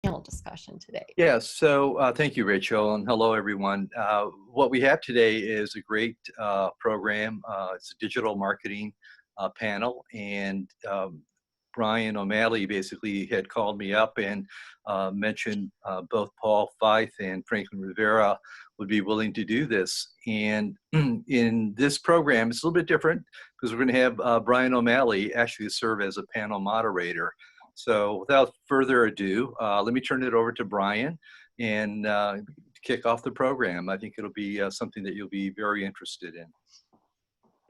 panel discussion today. Yes, so thank you, Rachel, and hello, everyone. What we have today is a great program. It's a digital marketing panel, and Brian O'Malley basically had called me up and mentioned both Paul Feith and Franklin Rivera would be willing to do this. And in this program, it's a little bit different because we're going to have Brian O'Malley actually serve as a panel moderator. So without further ado, let me turn it over to Brian and kick off the program. I think it'll be something that you'll be very interested in.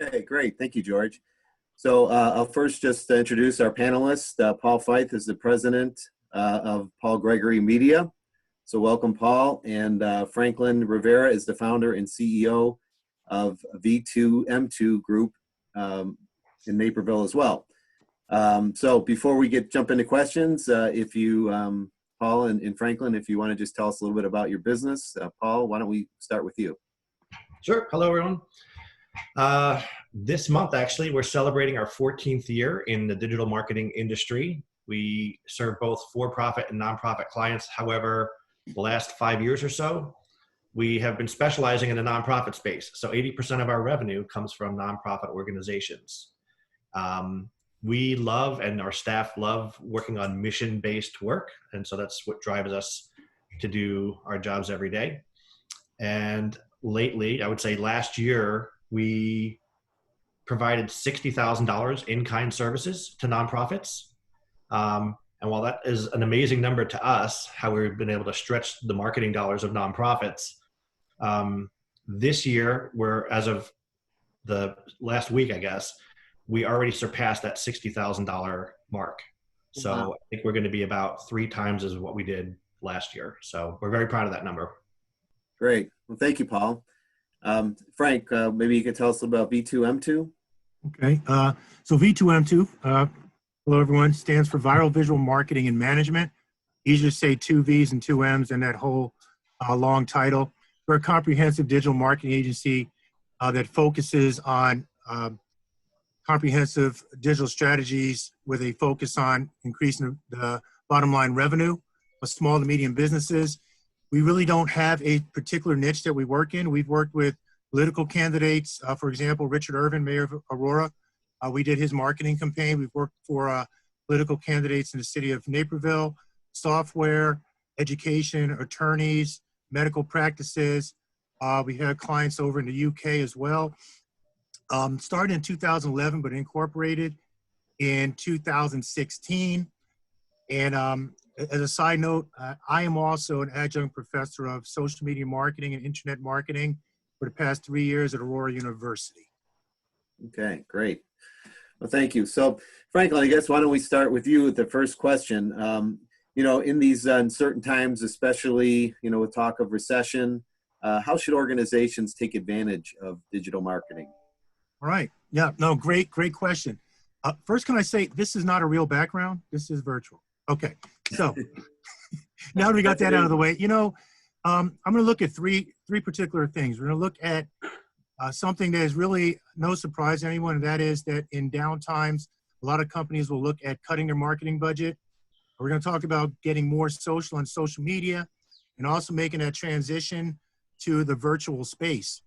Okay, great. Thank you, George. So I'll first just introduce our panelists. Paul Feith is the president of Paul Gregory Media. So welcome, Paul. And Franklin Rivera is the founder and CEO of V2M2 Group in Naperville as well. So before we jump into questions, if you, Paul and Franklin, if you want to just tell us a little bit about your business. Paul, why don't we start with you? Sure. Hello, everyone. This month, actually, we're celebrating our 14th year in the digital marketing industry. We serve both for-profit and nonprofit clients. However, the last 5 years or so, we have been specializing in the nonprofit space. So 80% of our revenue comes from nonprofit organizations. We love, and our staff love, working on mission-based work. And so that's what drives us to do our jobs every day. And lately, I would say last year, we provided $60,000 in-kind services to nonprofits. And while that is an amazing number to us, how we've been able to stretch the marketing dollars of nonprofits, this year, as of the last week, I guess, we already surpassed that $60,000 mark. So wow. I think we're going to be about 3 times as what we did last year. So we're very proud of that number. Great. Well, thank you, Paul. Frank, maybe you could tell us about V2M2. Okay. So V2M2, hello everyone, stands for Viral Visual Marketing and Management. Easier to say 2 V's and 2 M's and that whole long title. We're a comprehensive digital marketing agency that focuses on comprehensive digital strategies with a focus on increasing the bottom line revenue of small to medium businesses. We really don't have a particular niche that we work in. We've worked with political candidates, for example, Richard Irvin, Mayor of Aurora. We did his marketing campaign. We've worked for political candidates in the city of Naperville, software, education, attorneys, medical practices. We had clients over in the UK as well. Started in 2011, but incorporated in 2016. And as a side note, I am also an adjunct professor of social media marketing and internet marketing for the past 3 years at Aurora University. Okay, great. Well, thank you. So, Franklin, I guess why don't we start with you with the first question? You know, in these uncertain times, especially, you know, with talk of recession, how should organizations take advantage of digital marketing? All right. Yeah, no, great question. First, can I say this is not a real background? This is virtual. Okay. So now that we got that out of the way, you know, I'm going to look at three particular things. We're going to look at something that is really no surprise to anyone, and that is that in down times, a lot of companies will look at cutting their marketing budget. We're going to talk about getting more social on social media and also making that transition to the virtual space.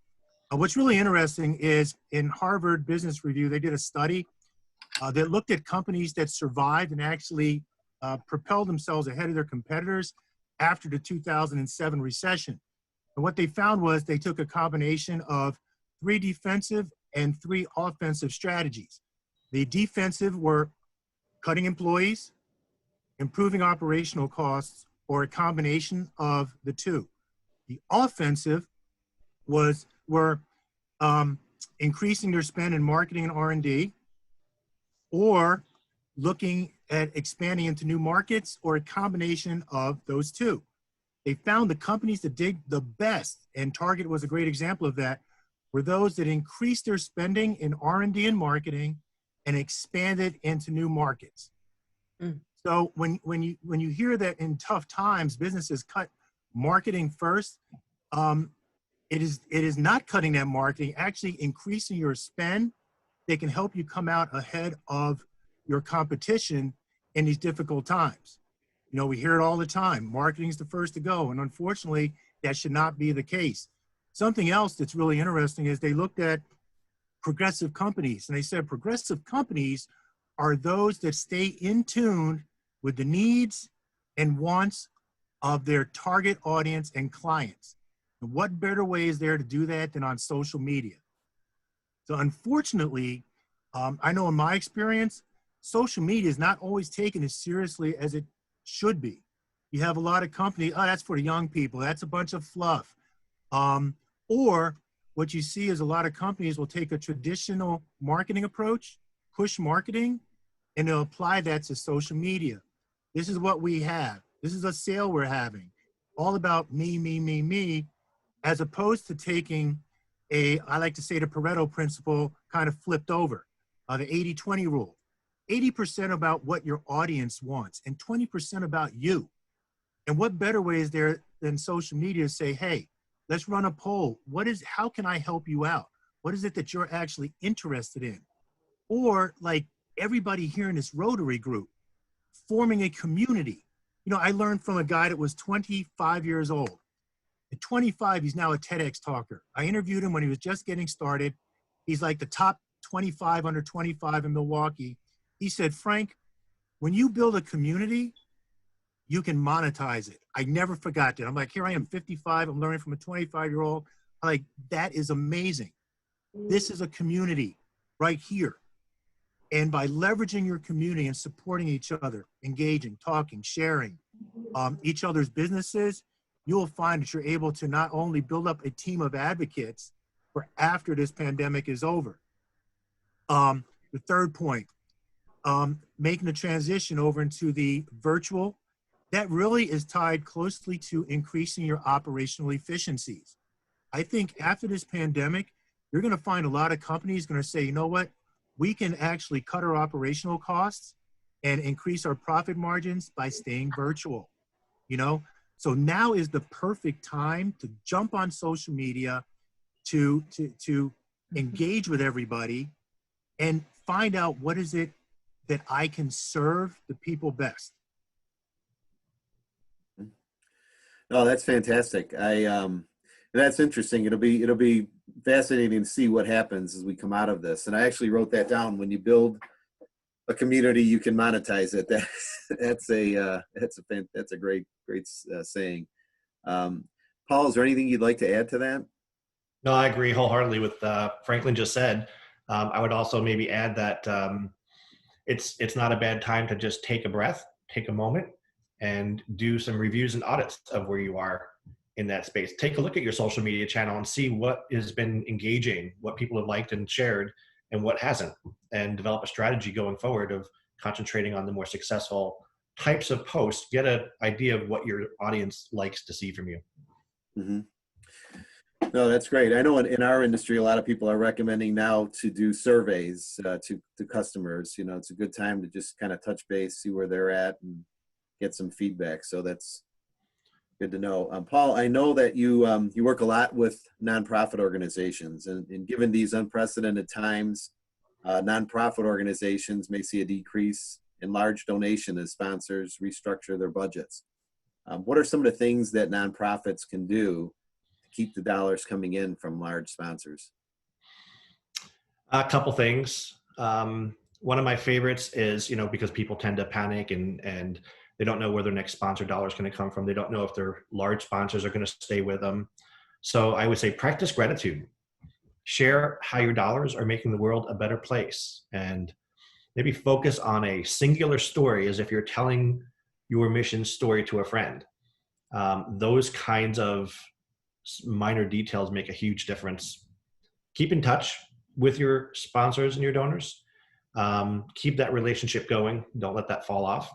What's really interesting is in Harvard Business Review, they did a study that looked at companies that survived and actually propelled themselves ahead of their competitors after the 2007 recession. And what they found was they took a combination of 3 defensive and 3 offensive strategies. The defensive were cutting employees, improving operational costs, or a combination of the 2. The offensive were increasing their spend in marketing and R&D, or looking at expanding into new markets, or a combination of those 2. They found the companies that did the best, and Target was a great example of that, were those that increased their spending in R&D and marketing and expanded into new markets. So when you hear that in tough times, businesses cut marketing first, it is not cutting that marketing, actually increasing your spend. They can help you come out ahead of your competition in these difficult times. You know, we hear it all the time. Marketing's the first to go. And unfortunately, that should not be the case. Something else that's really interesting is they looked at progressive companies, and they said progressive companies are those that stay in tune with the needs and wants of their target audience and clients. And what better way is there to do that than on social media? So unfortunately, I know in my experience, social media is not always taken as seriously as it should be. You have a lot of companies, oh, that's for the young people. That's a bunch of fluff. Or what you see is a lot of companies will take a traditional marketing approach, push marketing, and they'll apply that to social media. This is what we have. This is a sale we're having. All about me, me, me, me, as opposed to taking I like to say the Pareto principle kind of flipped over, the 80-20 rule. 80% about what your audience wants and 20% about you. And what better way is there than social media to say, hey, let's run a poll. How can I help you out? What is it that you're actually interested in? Or like everybody here in this Rotary group, forming a community. You know, I learned from a guy that was 25 years old. At 25, he's now a TEDx talker. I interviewed him when he was just getting started. He's like the top 25 under 25 in Milwaukee. He said, Frank, when you build a community, you can monetize it. I never forgot that. I'm like, here I am, 55. I'm learning from a 25-year-old. I'm like, that is amazing. This is a community right here. And by leveraging your community and supporting each other, engaging, talking, sharing each other's businesses, you'll find that you're able to not only build up a team of advocates for after this pandemic is over. The third point, making the transition over into the virtual, that really is tied closely to increasing your operational efficiencies. I think after this pandemic, you're going to find a lot of companies going to say, you know what, we can actually cut our operational costs and increase our profit margins by staying virtual, you know? So now is the perfect time to jump on social media, to engage with everybody and find out what is it that I can serve the people best. Oh, that's fantastic. That's interesting. It'll be fascinating to see what happens as we come out of this. And I actually wrote that down. When you build a community, you can monetize it. That's a great saying. Paul, is there anything you'd like to add to that? No, I agree wholeheartedly with Franklin just said. I would also maybe add that it's not a bad time to just take a breath, take a moment, and do some reviews and audits of where you are in that space. Take a look at your social media channel and see what has been engaging, what people have liked and shared, and what hasn't, and develop a strategy going forward of concentrating on the more successful types of posts. Get an idea of what your audience likes to see from you. Mm-hmm. No, that's great. I know in our industry, a lot of people are recommending now to do surveys to customers. You know, it's a good time to just kind of touch base, see where they're at, and get some feedback. So that's good to know. Paul, I know that you work a lot with nonprofit organizations, and given these unprecedented times, nonprofit organizations may see a decrease in large donation as sponsors restructure their budgets. What are some of the things that nonprofits can do to keep the dollars coming in from large sponsors? A couple things. One of my favorites is, because people tend to panic and they don't know where their next sponsor dollar is going to come from. They don't know if their large sponsors are going to stay with them. So I would say practice gratitude. Share how your dollars are making the world a better place, and maybe focus on a singular story as if you're telling your mission story to a friend. Those kinds of minor details make a huge difference. Keep in touch with your sponsors and your donors. Keep that relationship going. Don't let that fall off.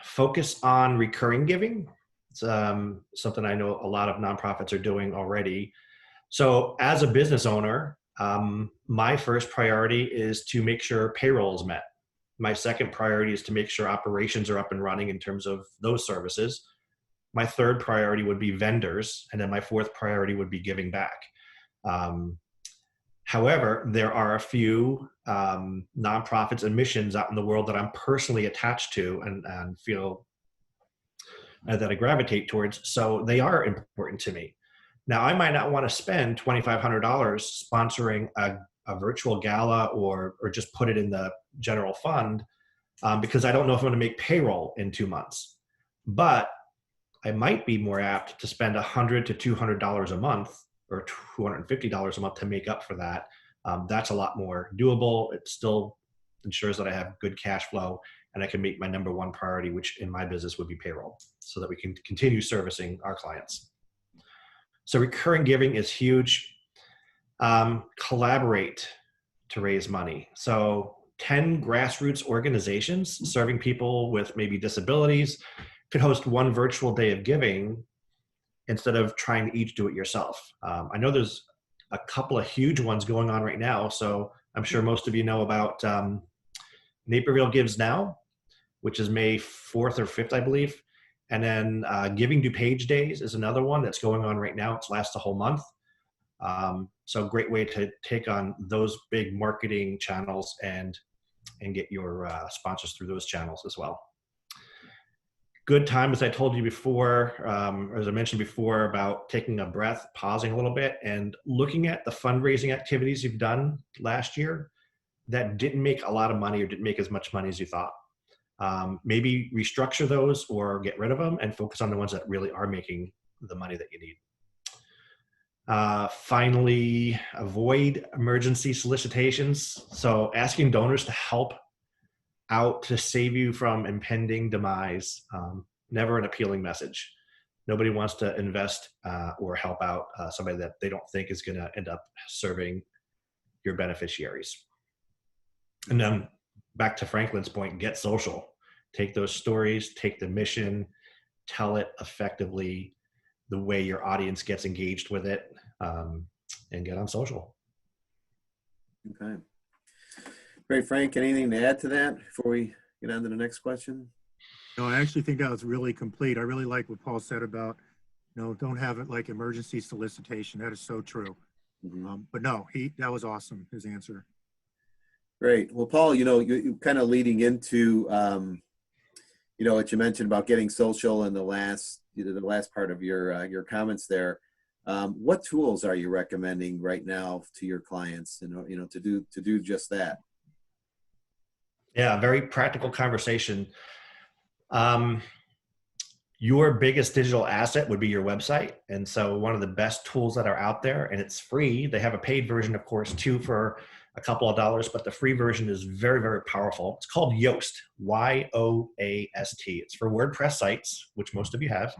Focus on recurring giving. It's something I know a lot of nonprofits are doing already. So as a business owner, my first priority is to make sure payroll is met. My second priority is to make sure operations are up and running in terms of those services. My third priority would be vendors. And then my fourth priority would be giving back. However, there are a few nonprofits and missions out in the world that I'm personally attached to and feel that I gravitate towards. So they are important to me. Now, I might not want to spend $2,500 sponsoring a virtual gala or just put it in the general fund because I don't know if I'm going to make payroll in 2 months. But I might be more apt to spend $100 to $200 a month or $250 a month to make up for that. That's a lot more doable. It still ensures that I have good cash flow and I can make my number one priority, which in my business would be payroll, so that we can continue servicing our clients. So recurring giving is huge. Collaborate to raise money. So 10 grassroots organizations serving people with maybe disabilities could host one virtual day of giving instead of trying to each do it yourself. I know there's a couple of huge ones going on right now. So I'm sure most of you know about Naperville Gives Now, which is May 4th or 5th, I believe. And then Giving DuPage Days is another one that's going on right now. It lasts a whole month. So great way to take on those big marketing channels and get your sponsors through those channels as well. Good time, as I told you before, or as I mentioned before, about taking a breath, pausing a little bit, and looking at the fundraising activities you've done last year that didn't make a lot of money or didn't make as much money as you thought. Maybe restructure those or get rid of them and focus on the ones that really are making the money that you need. Finally, avoid emergency solicitations. So asking donors to help out to save you from impending demise, never an appealing message. Nobody wants to invest or help out somebody that they don't think is going to end up serving your beneficiaries. And then back to Franklin's point, get social. Take those stories, take the mission, tell it effectively the way your audience gets engaged with it, and get on social. Okay. Great, Frank. Anything to add to that before we get on to the next question? No, I actually think that was really complete. I really like what Paul said about, don't have it like emergency solicitation. That is so true. Mm-hmm. But no, that was awesome, his answer. Great. Well, Paul, you kind of leading into, what you mentioned about getting social in the last part of your comments there. What tools are you recommending right now to your clients, to do just that? Yeah, very practical conversation. Your biggest digital asset would be your website. And so one of the best tools that are out there, and it's free. They have a paid version, of course, too, for a couple of dollars, but the free version is very, very powerful. It's called Yoast, Y-O-A-S-T. It's for WordPress sites, which most of you have,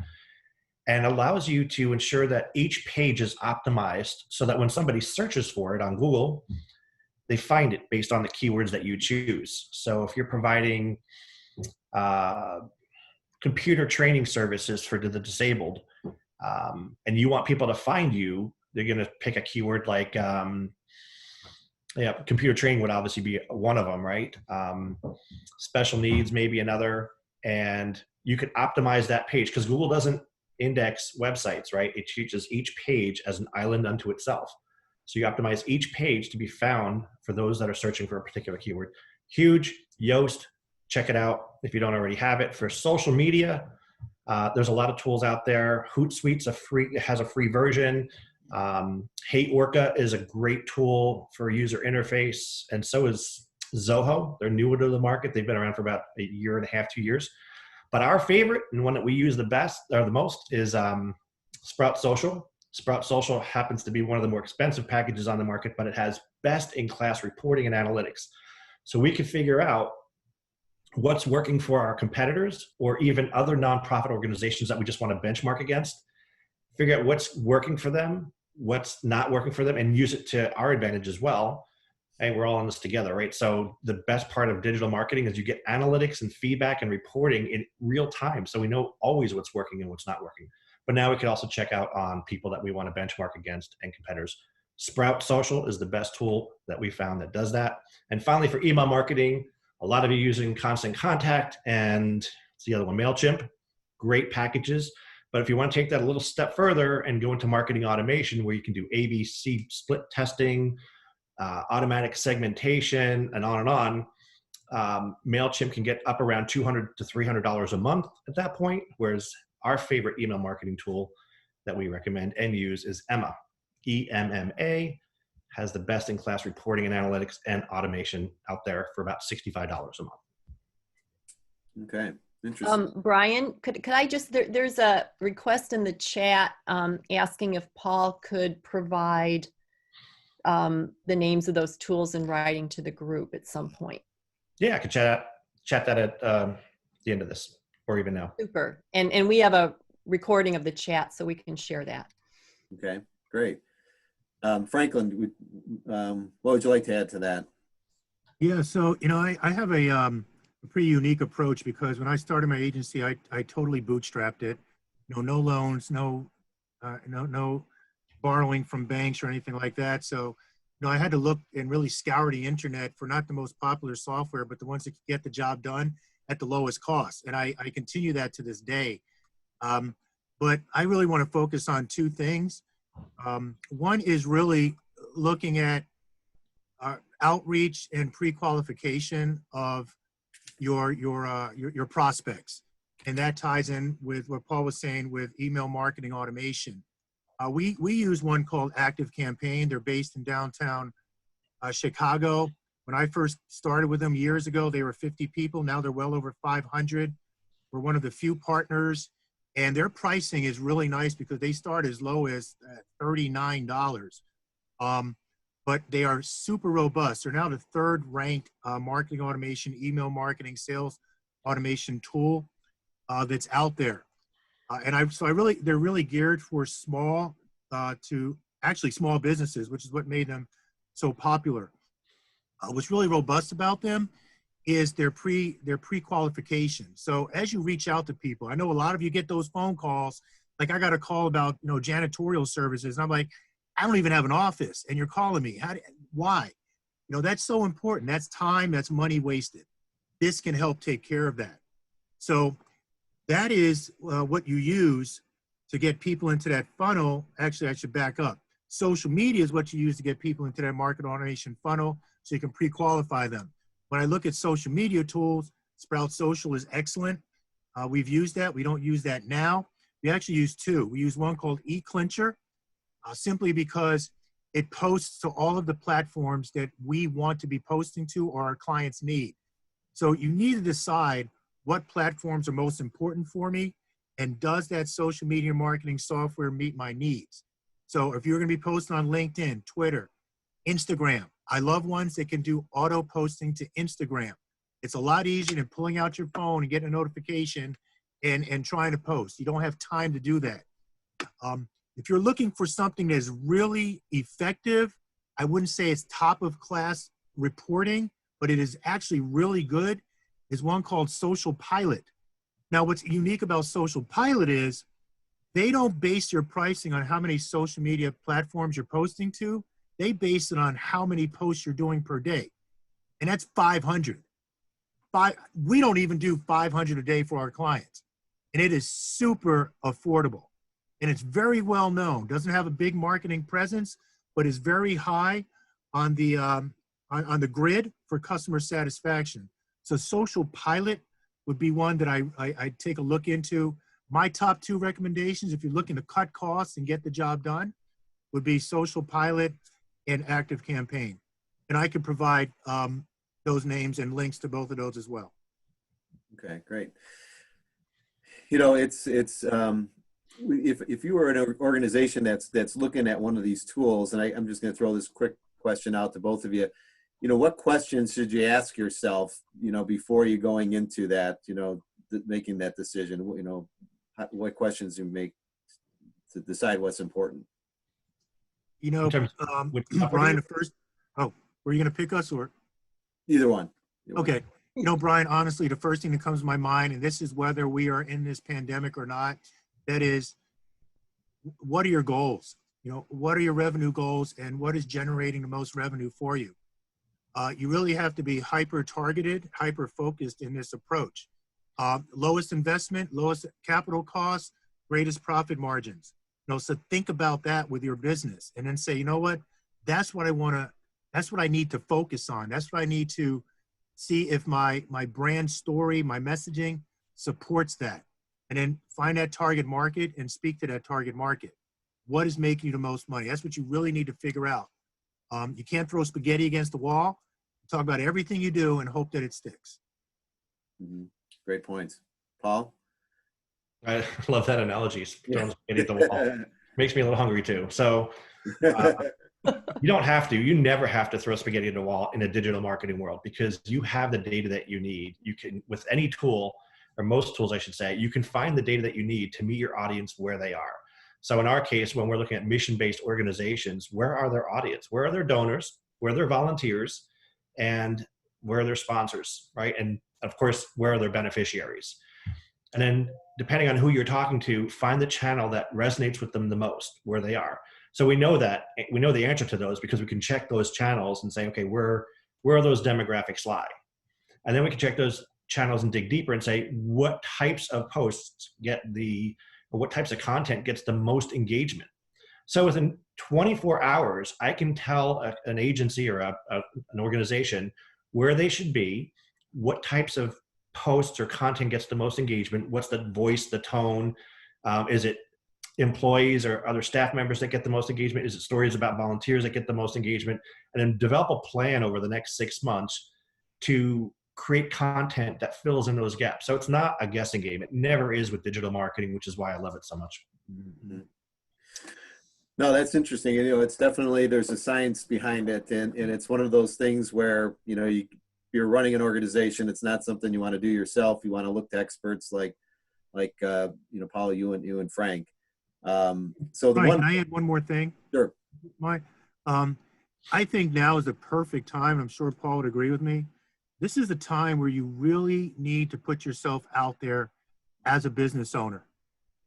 and allows you to ensure that each page is optimized so that when somebody searches for it on Google, they find it based on the keywords that you choose. So if you're providing computer training services for the disabled, and you want people to find you, they're going to pick a keyword like, computer training would obviously be one of them, right? Special needs, maybe another. And you could optimize that page because Google doesn't index websites, right? It treats each page as an island unto itself. So you optimize each page to be found for those that are searching for a particular keyword. Huge. Yoast, check it out if you don't already have it. For social media, there's a lot of tools out there. Hootsuite's has a free version. Hey Orca is a great tool for user interface, and so is Zoho. They're newer to the market. They've been around for about a year and a half, 2 years. But our favorite and one that we use the best or the most is Sprout Social. Sprout Social happens to be one of the more expensive packages on the market, but it has best-in-class reporting and analytics. So we can figure out what's working for our competitors or even other nonprofit organizations that we just want to benchmark against, figure out what's working for them, what's not working for them, and use it to our advantage as well. Hey, we're all in this together, right? So the best part of digital marketing is you get analytics and feedback and reporting in real time. So we know always what's working and what's not working. But now we can also check out on people that we want to benchmark against and competitors. Sprout Social is the best tool that we found that does that. And finally, for email marketing, a lot of you using Constant Contact and what's the other one, MailChimp, great packages. But if you want to take that a little step further and go into marketing automation where you can do ABC split testing, automatic segmentation, and on and on. MailChimp can get up around $200 to $300 a month at that point, whereas our favorite email marketing tool that we recommend and use is Emma. EMMA has the best-in-class reporting and analytics and automation out there for about $65 a month. Okay, interesting. Brian, could I just, there's a request in the chat asking if Paul could provide the names of those tools in writing to the group at some point. Yeah, I could chat that at the end of this, or even now. Super. And we have a recording of the chat, so we can share that. Okay, great. Franklin, what would you like to add to that? Yeah, so, you know, I have a pretty unique approach because when I started my agency, I totally bootstrapped it. You know, no loans, no borrowing from banks or anything like that. So, you know, I had to look and really scour the internet for not the most popular software, but the ones that could get the job done at the lowest cost. And I continue that to this day. But I really want to focus on two things. One is really looking at outreach and pre-qualification of your prospects. And that ties in with what Paul was saying with email marketing automation. We use one called Active Campaign. They're based in downtown Chicago. When I first started with them years ago, they were 50 people. Now they're well over 500. We're one of the few partners, and their pricing is really nice because they start as low as $39. But they are super robust. They're now the third ranked marketing automation, email marketing, sales automation tool that's out there. They're really geared for small to actually small businesses, which is what made them so popular. What's really robust about them is their pre-qualification. So as you reach out to people, I know a lot of you get those phone calls. Like I got a call about, you know, janitorial services. And I'm like, I don't even have an office and you're calling me. Why? You know, that's so important. That's time, that's money wasted. This can help take care of that. So that is what you use to get people into that funnel. Actually, I should back up. Social media is what you use to get people into that market automation funnel so you can pre-qualify them. When I look at social media tools, Sprout Social is excellent. We've used that. We don't use that now. We actually use two. We use one called eClincher, simply because it posts to all of the platforms that we want to be posting to or our clients need. So you need to decide what platforms are most important for me, and does that social media marketing software meet my needs? So if you're going to be posting on LinkedIn, Twitter, Instagram, I love ones that can do auto posting to Instagram. It's a lot easier than pulling out your phone and getting a notification and trying to post. You don't have time to do that. If you're looking for something that's really effective, I wouldn't say it's top of class reporting, but it is actually really good, is one called Social Pilot. Now, what's unique about Social Pilot is they don't base your pricing on how many social media platforms you're posting to. They base it on how many posts you're doing per day. And that's 500. We don't even do 500 a day for our clients. And it is super affordable. And it's very well known. Doesn't have a big marketing presence, but is very high on the grid for customer satisfaction. So Social Pilot would be one that I'd take a look into. My top two recommendations, if you're looking to cut costs and get the job done, would be Social Pilot and Active Campaign. And I could provide those names and links to both of those as well. Okay, great. You know, if you were an organization that's looking at one of these tools, and I'm just going to throw this quick question out to both of you. You know, what questions should you ask yourself, you know, before you going into that, you know, making that decision? You know, what questions you make to decide what's important? You know, Brian, first, were you going to pick us or? Either one. Okay. You know, Brian, honestly, the first thing that comes to my mind, and this is whether we are in this pandemic or not, that is, what are your goals? You know, what are your revenue goals and what is generating the most revenue for you? You really have to be hyper-targeted, hyper-focused in this approach. Lowest investment, lowest capital costs, greatest profit margins. You know, so think about that with your business and then say, you know what, that's what I want That's what I need to focus on. That's what I need to see if my brand story, my messaging supports that. And then find that target market and speak to that target market. What is making you the most money? That's what you really need to figure out. You can't throw spaghetti against the wall. Talk about everything you do and hope that it sticks. Mhm. Great points. Paul? I love that analogy. Throwing spaghetti at the wall. Makes me a little hungry too. So you don't have to. You never have to throw spaghetti at the wall in a digital marketing world because you have the data that you need. You can, with any tool, or most tools, I should say, you can find the data that you need to meet your audience where they are. So in our case, when we're looking at mission-based organizations, where are their audience? Where are their donors? Where are their volunteers? And where are their sponsors, right? And of course, where are their beneficiaries? And then depending on who you're talking to, find the channel that resonates with them the most, where they are. So we know that, we know the answer to those because we can check those channels and say, okay, where are those demographics lie? And then we can check those channels and dig deeper and say, what types of posts or what types of content gets the most engagement? So within 24 hours, I can tell an agency or an organization where they should be, what types of posts or content gets the most engagement, what's the voice, the tone, is it employees or other staff members that get the most engagement, is it stories about volunteers that get the most engagement, and then develop a plan over the next 6 months to create content that fills in those gaps. So it's not a guessing game. It never is with digital marketing, which is why I love it so much. Mhm. No, that's interesting. It's definitely, there's a science behind it. And it's one of those things where, you're running an organization. It's not something you want to do yourself. You want to look to experts like Paul, you and Frank. So the Mike, one, can I add one more thing? sure. Mike, I think now is the perfect time. I'm sure Paul would agree with me. This is the time where you really need to put yourself out there as a business owner.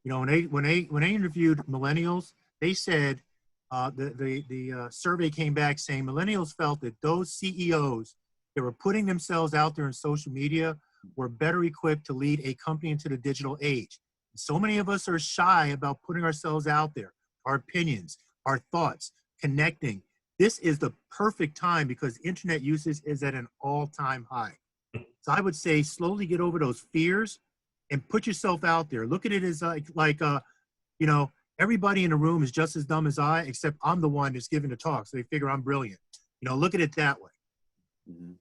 When they interviewed millennials, they said the survey came back saying millennials felt that those CEOs that were putting themselves out there in social media were better equipped to lead a company into the digital age. So many of us are shy about putting ourselves out there, our opinions, our thoughts, connecting. This is the perfect time because internet usage is at an all-time high. So I would say slowly get over those fears and put yourself out there. Look at it as everybody in the room is just as dumb as I, except I'm the one that's giving the talk. So they figure I'm brilliant. Look at it that way. Mm-hmm.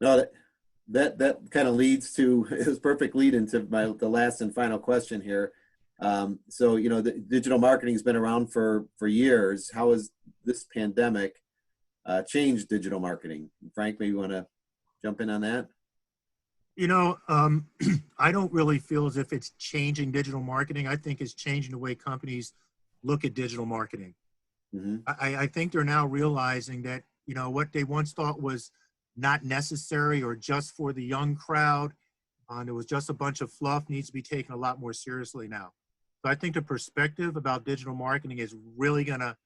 No, that kind of leads to, it was perfect lead into the last and final question here. So, the digital marketing has been around for years. How has this pandemic changed digital marketing? Frank, maybe you want to jump in on that? I don't really feel as if it's changing digital marketing. I think it's changing the way companies look at digital marketing. Mm-hmm. I think they're now realizing that, what they once thought was not necessary or just for the young crowd, and it was just a bunch of fluff, needs to be taken a lot more seriously now. So I think the perspective about digital marketing is really going to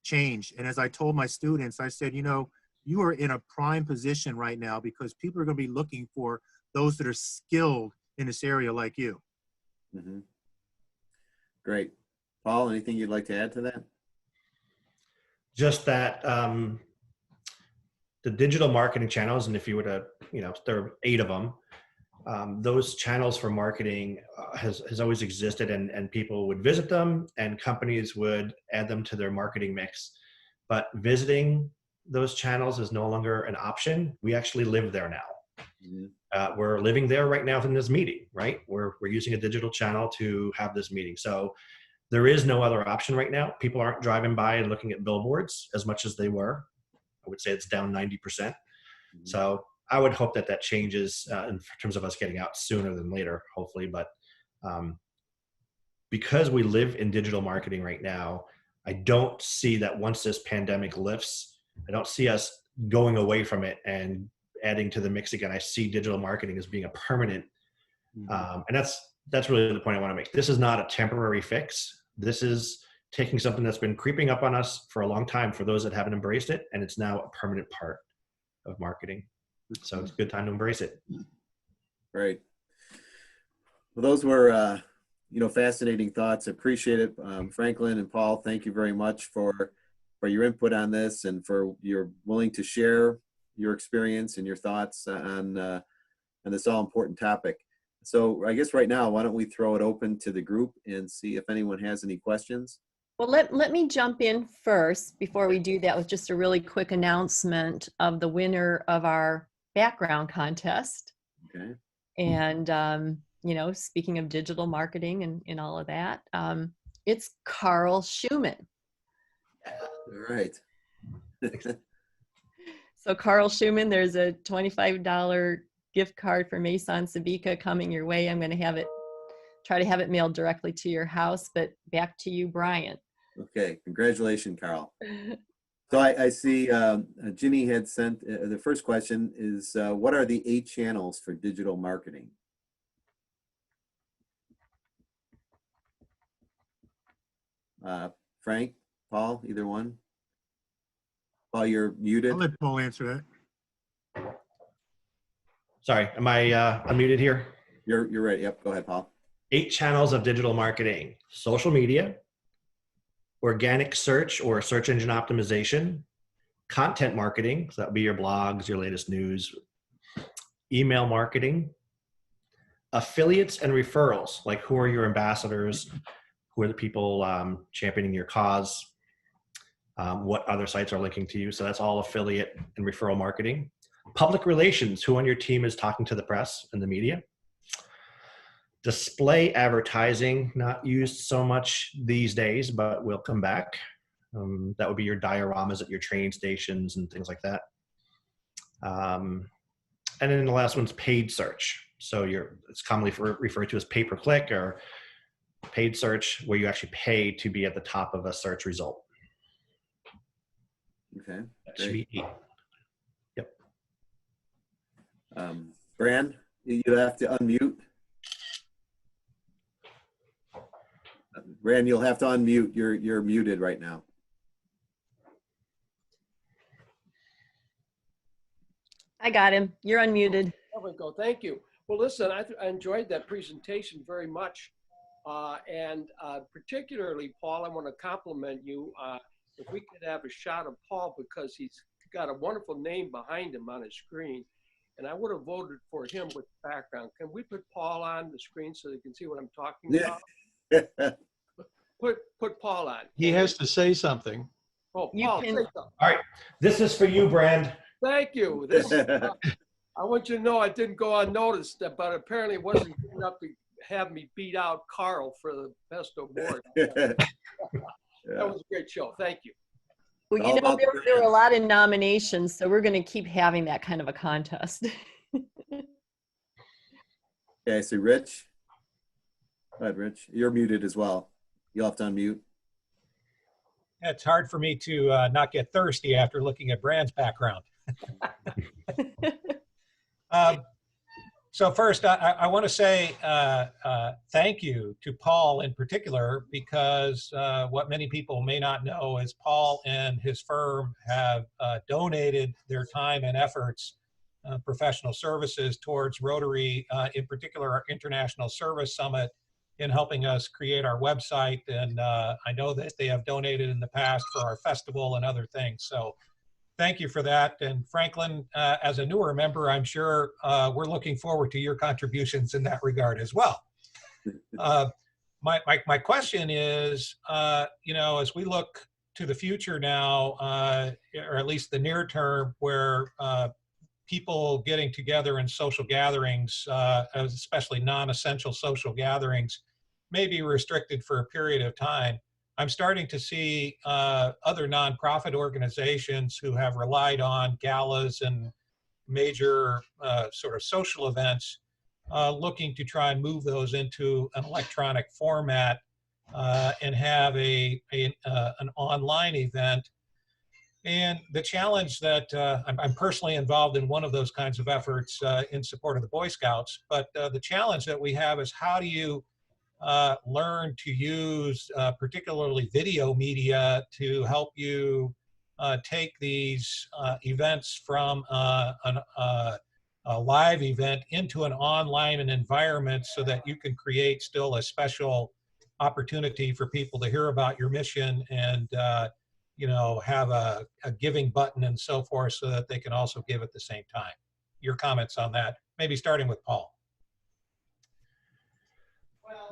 change. And as I told my students, I said, you are in a prime position right now because people are going to be looking for those that are skilled in this area like you. Mm-hmm. Great. Paul, anything you'd like to add to that? Just that the digital marketing channels, and if you were to, there are 8 of them, those channels for marketing has always existed, and people would visit them and companies would add them to their marketing mix. But visiting those channels is no longer an option. We actually live there now. Mm-hmm. We're living there right now in this meeting, right? We're using a digital channel to have this meeting. So there is no other option right now. People aren't driving by and looking at billboards as much as they were. I would say it's down 90%. Mm-hmm. So I would hope that changes in terms of us getting out sooner than later, hopefully. But because we live in digital marketing right now, I don't see that once this pandemic lifts, I don't see us going away from it and adding to the mix again. I see digital marketing as being a permanent, and that's really the point I want to make. This is not a temporary fix. This is taking something that's been creeping up on us for a long time for those that haven't embraced it, and it's now a permanent part of marketing. So it's a good time to embrace it. Right. Well, those were, fascinating thoughts. Appreciate it. Franklin and Paul, thank you very much for your input on this and for your willing to share your experience and your thoughts on this all important topic. So I guess right now, why don't we throw it open to the group and see if anyone has any questions? Well, let me jump in first before we do that with just a really quick announcement of the winner of our background contest. Okay. And, you know, speaking of digital marketing and all of that, it's Carl Schumann. All right. So Carl Schumann, there's a $25 gift card for Maison Sabika coming your way. I'm going to try to have it mailed directly to your house, but back to you, Brian. Okay, congratulations, Carl. So I see Ginny had sent, the first question is, what are the 8 channels for digital marketing? Frank, Paul, either one? Paul, you're muted. I'll let Paul answer that. Sorry, am I unmuted here? You're right. Yep, go ahead, Paul. 8 channels of digital marketing: social media, organic search or search engine optimization, content marketing, so that would be your blogs, your latest news, email marketing, affiliates and referrals, like who are your ambassadors, who are the people championing your cause, what other sites are linking to you. So that's all affiliate and referral marketing. Public relations, who on your team is talking to the press and the media. Display advertising, not used so much these days, but will come back. That would be your dioramas at your train stations and things like that. And then the last one's paid search. So it's commonly referred to as pay-per-click or paid search, where you actually pay to be at the top of a search result. Okay. That should be 8. Yep. Bran, you have to unmute. Bran, you'll have to unmute. You're muted right now. I got him. You're unmuted. There we go. Thank you. Well, listen, I enjoyed that presentation very much. Particularly, Paul, I want to compliment you. If we could have a shot of Paul, because he's got a wonderful name behind him on his screen. And I would have voted for him with the background. Can we put Paul on the screen so they can see what I'm talking about? Put Paul on. He has to say something. Oh, Paul, say something. All right. This is for you, Brand. Thank you. I want you to know I didn't go unnoticed, but apparently it wasn't good enough to have me beat out Carl for the best award. That was a great show. Thank you. Well, you know, there were a lot of nominations, so we're going to keep having that kind of a contest. Okay, so Rich. Go ahead, Rich. You're muted as well. You'll have to unmute. It's hard for me to not get thirsty after looking at Brand's background. So first, I want to say thank you to Paul in particular, because what many people may not know is Paul and his firm have donated their time and efforts, professional services, towards Rotary, in particular our International Service Summit, in helping us create our website. And I know that they have donated in the past for our festival and other things. So thank you for that. And Franklin, as a newer member, I'm sure we're looking forward to your contributions in that regard as well. My question is, you know, as we look to the future now, or at least the near term, where people getting together in social gatherings, especially non-essential social gatherings, may be restricted for a period of time, I'm starting to see other nonprofit organizations who have relied on galas and major sort of social events looking to try and move those into an electronic format and have an online event. And the challenge that I'm personally involved in one of those kinds of efforts in support of the Boy Scouts, but the challenge that we have is, how do you learn to use particularly video media to help you take these events from a live event into an online environment, so that you can create still a special opportunity for people to hear about your mission and have a giving button and so forth so that they can also give at the same time. Your comments on that, maybe starting with Paul.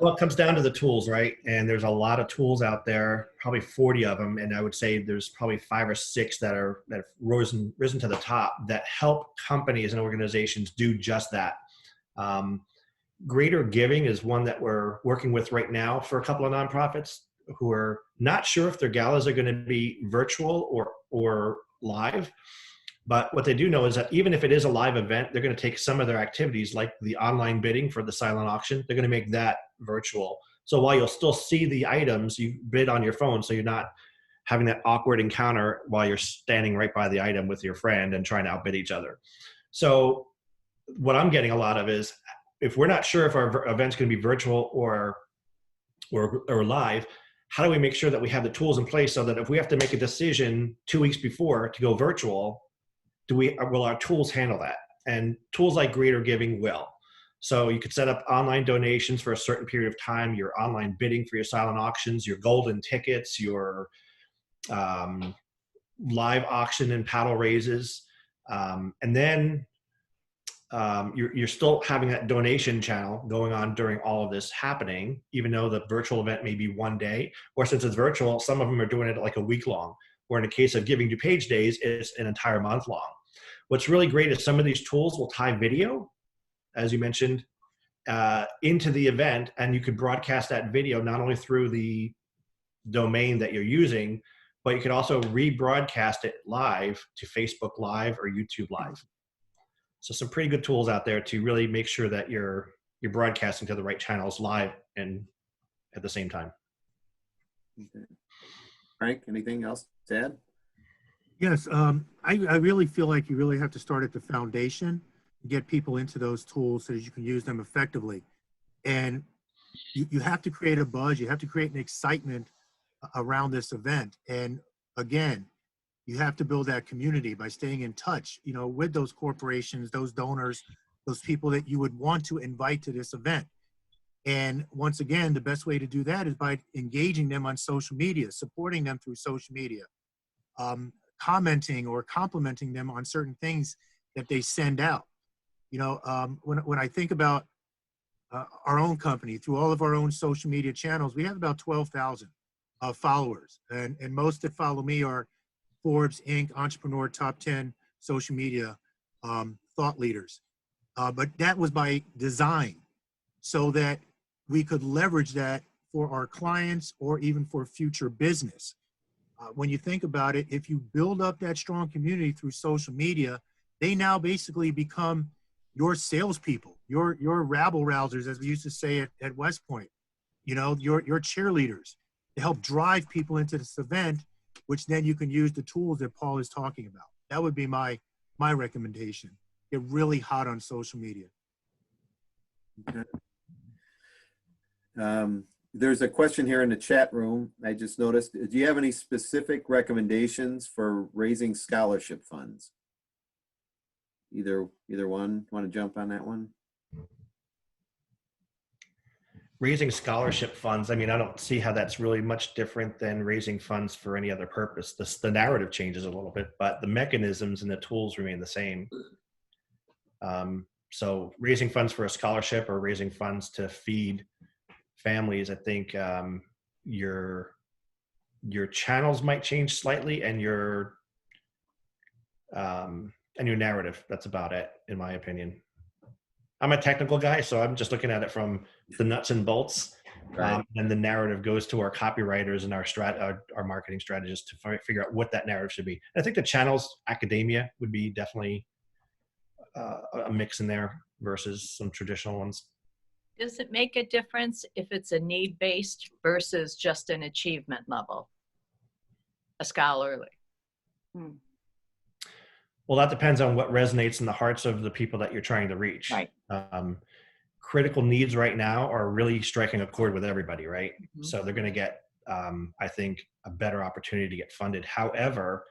Well, it comes down to the tools, right? And there's a lot of tools out there, probably 40 of them. And I would say there's probably 5 or 6 that have risen to the top that help companies and organizations do just that. Greater Giving is one that we're working with right now for a couple of nonprofits who are not sure if their galas are going to be virtual or live. But what they do know is that even if it is a live event, they're going to take some of their activities, like the online bidding for the silent auction, they're going to make that virtual. So while you'll still see the items, you bid on your phone, so you're not having that awkward encounter while you're standing right by the item with your friend and trying to outbid each other. So what I'm getting a lot of is, if we're not sure if our event's going to be virtual or live, how do we make sure that we have the tools in place so that if we have to make a decision 2 weeks before to go virtual, will our tools handle that? And tools like Greater Giving will. So you could set up online donations for a certain period of time, your online bidding for your silent auctions, your golden tickets, your live auction and paddle raises. And then you're still having that donation channel going on during all of this happening, even though the virtual event may be one day, or since it's virtual, some of them are doing it like a week long, or in the case of Giving DuPage Days, it's an entire month long. What's really great is some of these tools will tie video, as you mentioned, into the event, and you could broadcast that video not only through the domain that you're using, but you could also rebroadcast it live to Facebook Live or YouTube Live. So some pretty good tools out there to really make sure that you're broadcasting to the right channels live and at the same time. Okay. Frank, anything else to add? Yes, I really feel like you really have to start at the foundation, get people into those tools so that you can use them effectively. And you have to create a buzz, you have to create an excitement around this event. And again, you have to build that community by staying in touch, with those corporations, those donors, those people that you would want to invite to this event. And once again, the best way to do that is by engaging them on social media, supporting them through social media, commenting or complimenting them on certain things that they send out. When I think about our own company, through all of our own social media channels, we have about 12,000 followers. And most that follow me are Forbes, Inc., Entrepreneur, Top 10 social media thought leaders. But that was by design, so that we could leverage that for our clients or even for future business. When you think about it, if you build up that strong community through social media, they now basically become your salespeople, your rabble rousers, as we used to say at West Point, your cheerleaders to help drive people into this event, which then you can use the tools that Paul is talking about. That would be my recommendation. Get really hot on social media. Okay. There's a question here in the chat room. I just noticed, do you have any specific recommendations for raising scholarship funds? Either one, want to jump on that one? Raising scholarship funds, I mean, I don't see how that's really much different than raising funds for any other purpose. The narrative changes a little bit, but the mechanisms and the tools remain the same. So raising funds for a scholarship or raising funds to feed families, I think your channels might change slightly, and your narrative. That's about it, in my opinion. I'm a technical guy, so I'm just looking at it from the nuts and bolts. Right. And the narrative goes to our copywriters and our marketing strategists to figure out what that narrative should be. And I think the channels, academia, would be definitely a mix in there versus some traditional ones. Does it make a difference if it's a need-based versus just an achievement level? A scholarly? Well, that depends on what resonates in the hearts of the people that you're trying to reach. Right. Critical needs right now are really striking a chord with everybody, right? Mm-hmm. So they're going to get, I think, a better opportunity to get funded. However,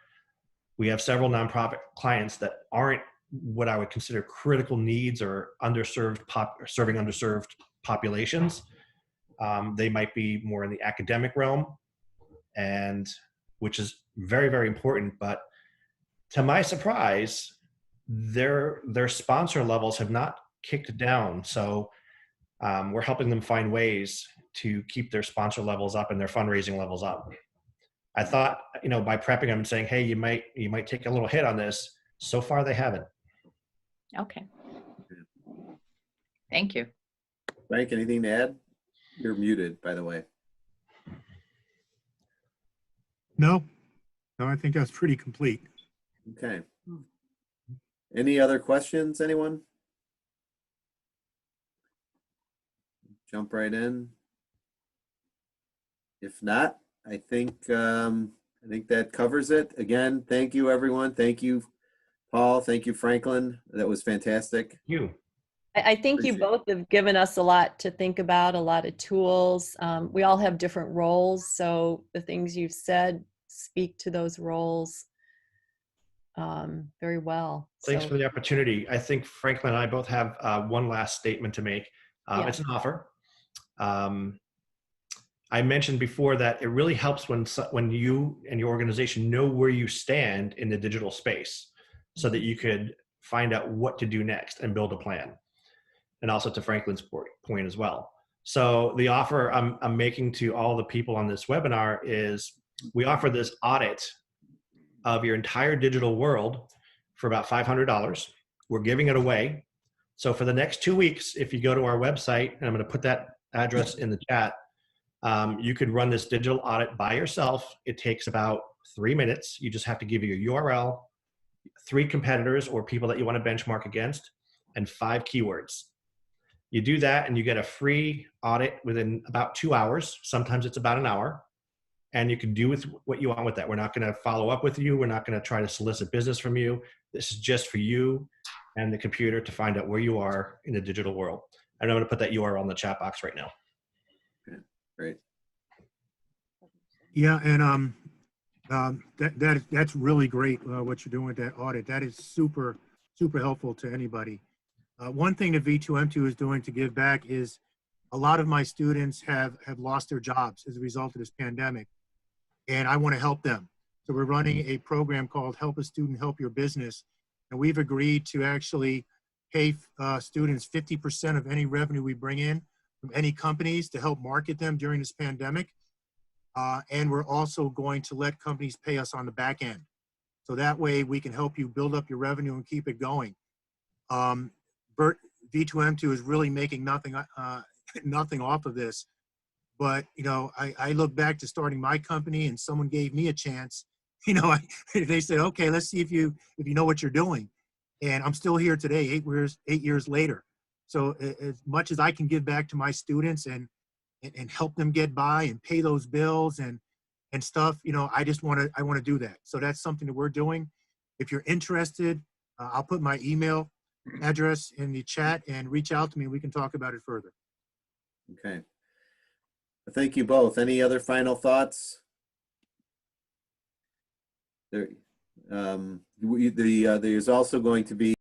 we have several nonprofit clients that aren't what I would consider critical needs or serving underserved populations. They might be more in the academic realm, and which is very, very important. But to my surprise, their sponsor levels have not kicked down. So we're helping them find ways to keep their sponsor levels up and their fundraising levels up. I thought, by prepping them and saying, hey, you might take a little hit on this. So far, they haven't. Okay. Thank you. Frank, anything to add? You're muted, by the way. No, I think that's pretty complete. Okay. Any other questions, anyone? Jump right in. If not, I think that covers it. Again, thank you, everyone. Thank you, Paul. Thank you, Franklin. That was fantastic. You. I think you both have given us a lot to think about, a lot of tools. We all have different roles, so the things you've said speak to those roles very well. Thanks So, for the opportunity. I think Franklin and I both have one last statement to make. Yeah. It's an offer. I mentioned before that it really helps when you and your organization know where you stand in the digital space, so that you could find out what to do next and build a plan. And also to Franklin's point as well. So the offer I'm making to all the people on this webinar is we offer this audit of your entire digital world for about $500. We're giving it away. So for the next 2 weeks, if you go to our website, and I'm going to put that address in the chat, you could run this digital audit by yourself. It takes about 3 minutes. You just have to give your URL, 3 competitors or people that you want to benchmark against, and 5 keywords. You do that and you get a free audit within about 2 hours. Sometimes it's about an hour. And you can do with what you want with that. We're not going to follow up with you. We're not going to try to solicit business from you. This is just for you and the computer to find out where you are in the digital world. And I'm going to put that URL in the chat box right now. Okay, great. Yeah, and that's really great what you're doing with that audit. That is super helpful to anybody. One thing that V2M2 is doing to give back is a lot of my students have lost their jobs as a result of this pandemic, and I want to help them. So we're running a program called Help a Student Help Your Business, and we've agreed to actually pay students 50% of any revenue we bring in from any companies to help market them during this pandemic. And we're also going to let companies pay us on the back end. So that way we can help you build up your revenue and keep it going. V2M2 is really making nothing off of this. But, I look back to starting my company and someone gave me a chance. They said, okay, let's see if you know what you're doing. And I'm still here today, 8 years later. So as much as I can give back to my students and help them get by and pay those bills and stuff, I want to do that. So that's something that we're doing. If you're interested, I'll put my email address in the chat and reach out to me and we can talk about it further. Okay. Thank you both. Any other final thoughts? There's also going to be